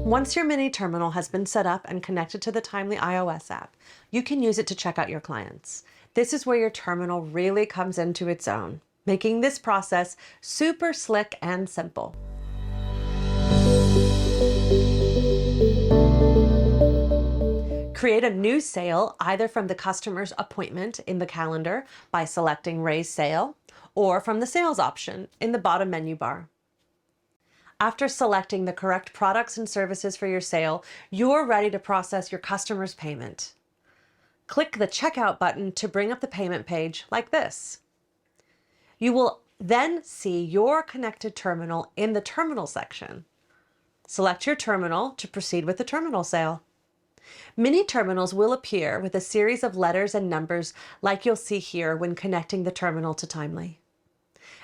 Once your mini terminal has been set up and connected to the Timely iOS app, you can use it to check out your clients. This is where your terminal really comes into its own, making this process super slick and simple. Create a new sale either from the customer's appointment in the calendar by selecting Raise Sale, or from the Sales option in the bottom menu bar. After selecting the correct products and services for your sale, you're ready to process your customer's payment. Click the Checkout button to bring up the payment page like this. You will then see your connected terminal in the Terminal section. Select your terminal to proceed with the terminal sale. Mini terminals will appear with a series of letters and numbers like you'll see here when connecting the terminal to Timely.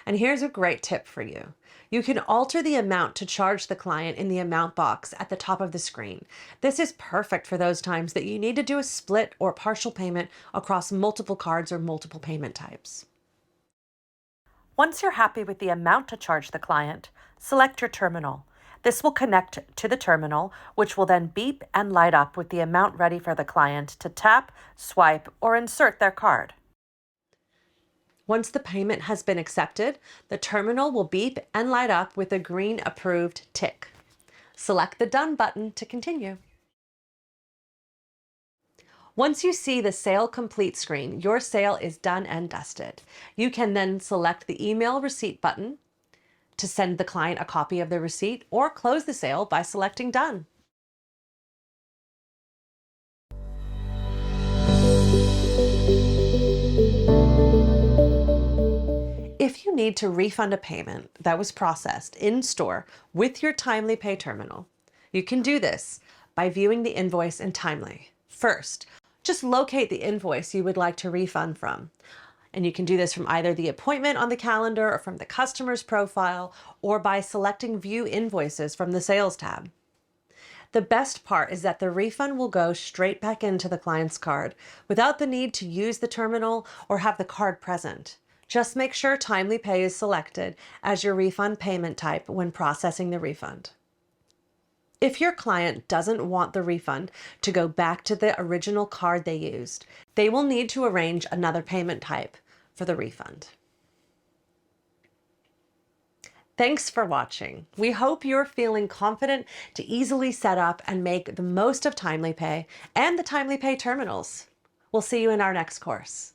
And here's a great tip for you. You can alter the amount to charge the client in the amount box at the top of the screen. This is perfect for those times that you need to do a split or partial payment across multiple cards or multiple payment types. Once you're happy with the amount to charge the client, select your terminal. This will connect to the terminal, which will then beep and light up with the amount ready for the client to tap, swipe, or insert their card. Once the payment has been accepted, the terminal will beep and light up with a green approved tick. Select the Done button to continue. Once you see the Sale Complete screen, your sale is done and dusted. You can then select the Email Receipt button to send the client a copy of the receipt, or close the sale by selecting Done. If you need to refund a payment that was processed in store with your Timely Pay terminal, you can do this by viewing the invoice in Timely. First, just locate the invoice you would like to refund from. And you can do this from either the appointment on the calendar or from the customer's profile, or by selecting View Invoices from the Sales tab. The best part is that the refund will go straight back into the client's card without the need to use the terminal or have the card present. Just make sure Timely Pay is selected as your refund payment type when processing the refund. If your client doesn't want the refund to go back to the original card they used, they will need to arrange another payment type for the refund. Thanks for watching. We hope you're feeling confident to easily set up and make the most of Timely Pay and the Timely Pay terminals. We'll see you in our next course.